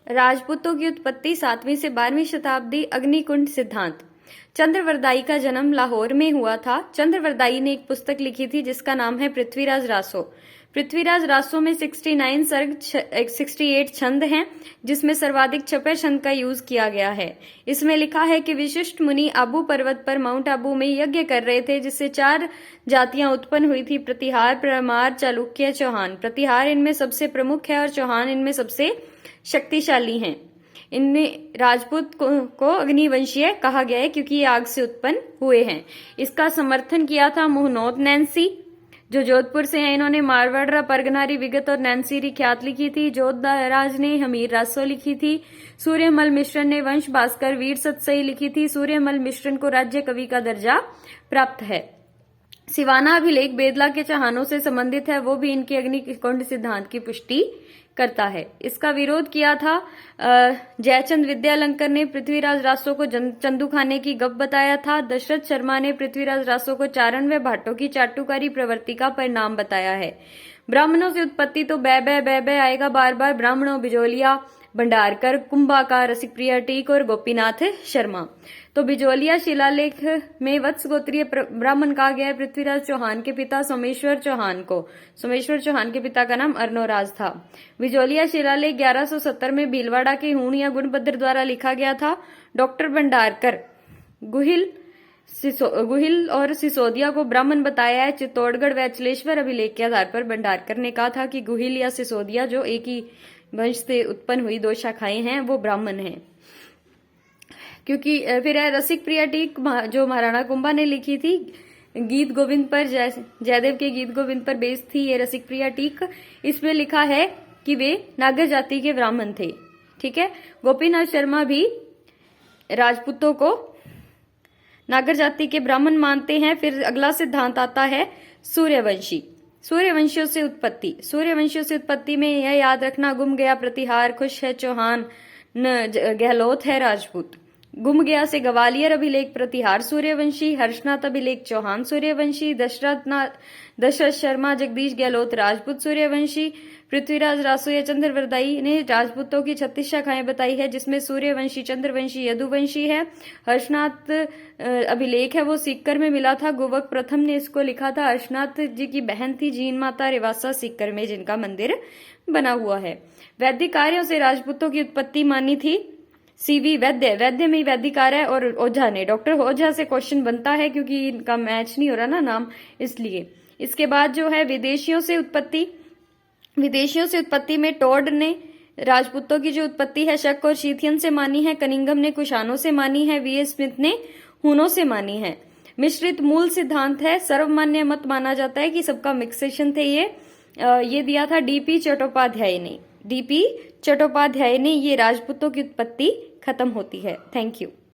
राजपूतों की उत्पत्ति 7वीं से 12वीं शताब्दी। अग्निकुंड सिद्धांत। चंद्रवरदाई का जन्म लाहौर में हुआ था। चंद्रवरदाई ने एक पुस्तक लिखी थी जिसका नाम है पृथ्वीराज रासो। पृथ्वीराज रासो में 69 सर्ग 68 छंद हैं, जिसमें सर्वाधिक 6 छंद का यूज किया गया है। इसमें लिखा है कि विशिष्ट मुनि आबू पर्वत पर माउंट आबू में यज्ञ कर रहे थे, जिससे 4 जातियां उत्पन्न हुई थी: प्रतिहार, परमार, चालुक्य, चौहान। प्रतिहार इनमें सबसे प्रमुख है और चौहान इनमें सबसे शक्तिशाली हैं। इनमें राजपूत को अग्निवंशीय कहा गया है क्योंकि ये आग से उत्पन्न हुए हैं। इसका समर्थन किया था मुहनोद नैन्सी, जो जोधपुर से हैं। इन्होंने मारवाड़ परगनारी विगत और नैन्सी री ख्यात लिखी थी। जोधराज ने हमीर रासो लिखी थी। सूर्यमल मिश्रण ने वंश भास्कर वीर सतसई लिखी थी। सूर्यमल मिश्रण को राज्य कवि का दर्जा प्राप्त है। सिवाना अभिलेख बेदला के चौहानों से संबंधित है, वो भी इनके अग्निकुंड सिद्धांत की पुष्टि करता है। इसका विरोध किया था जयचंद विद्यालंकर ने। पृथ्वीराज रासो को चंदू खाने की गप बताया था। दशरथ शर्मा ने पृथ्वीराज रासो को चारण व भाटों की चाटुकारी प्रवृत्ति का परिणाम बताया है। ब्राह्मणों से उत्पत्ति तो बै आएगा बार बार। ब्राह्मणों बिजोलिया, भंडारकर, कुंभाकार, रसिकप्रिया टीक और गोपीनाथ शर्मा। तो बिजोलिया शिलालेख में वत्स गोत्रीय ब्राह्मण कहा गया है पृथ्वीराज चौहान के पिता सोमेश्वर चौहान को। सोमेश्वर चौहान के पिता का नाम अर्नोराज था। बिजोलिया शिलालेख 1170 में भीलवाड़ा के हूण या गुणभद्र द्वारा लिखा गया था। डॉक्टर भंडारकर गुहिल और सिसोदिया को ब्राह्मण बताया है। चित्तौड़गढ़ व अचलेश्वर अभिलेख के आधार पर भंडारकर ने कहा था कि गुहिल या सिसोदिया, जो एक ही वंश से उत्पन्न हुई 2 शाखाएं हैं, वो ब्राह्मण हैं। क्योंकि फिर रसिक प्रिया टीक जो महाराणा कुंभा ने लिखी थी, गीत गोविंद पर, जयदेव के गीत गोविंद पर बेस्ड थी ये रसिक प्रिया टीक। इसमें लिखा है कि वे नागर जाति के ब्राह्मण थे। ठीक है। गोपीनाथ शर्मा भी राजपूतों को नागर जाति के ब्राह्मण मानते हैं। फिर अगला सिद्धांत आता है सूर्यवंशी। सूर्यवंशियों से उत्पत्ति। सूर्यवंशियों से उत्पत्ति में यह याद रखना: गुम गया प्रतिहार, खुश है चौहान, गहलोत है राजपूत। गुम गया से ग्वालियर अभिलेख प्रतिहार सूर्यवंशी, हर्षनाथ अभिलेख चौहान सूर्यवंशी, दशरथ शर्मा, जगदीश गहलोत राजपूत सूर्यवंशी। पृथ्वीराज रासो या चंद्रवरदाई ने राजपूतों की 36 शाखाएं बताई है, जिसमें सूर्यवंशी, चंद्रवंशी, यदुवंशी है। हर्षनाथ अभिलेख है वो सीकर में मिला था। गोवक प्रथम ने इसको लिखा था। हर्षनाथ जी की बहन थी जीन माता रेवासा सीकर में, जिनका मंदिर बना हुआ है। वैदिक कार्यों से राजपूतों की उत्पत्ति मानी थी सीवी वैद्य में वैदिक कार्य और ओझा ने। डॉक्टर ओझा से क्वेश्चन बनता है क्योंकि इनका मैच नहीं हो रहा ना नाम, इसलिए। इसके बाद जो है विदेशियों से उत्पत्ति में टोड ने राजपूतों की जो उत्पत्ति है शक और शीथियन से मानी है। कनिंघम ने कुशानों से मानी है। वी एस स्मिथ ने हुनों से मानी है। मिश्रित मूल सिद्धांत है। सर्वमान्य मत माना जाता है कि सबका मिक्सेशन थे। ये दिया था डीपी चट्टोपाध्याय ने। ये राजपूतों की उत्पत्ति खत्म होती है। Thank you.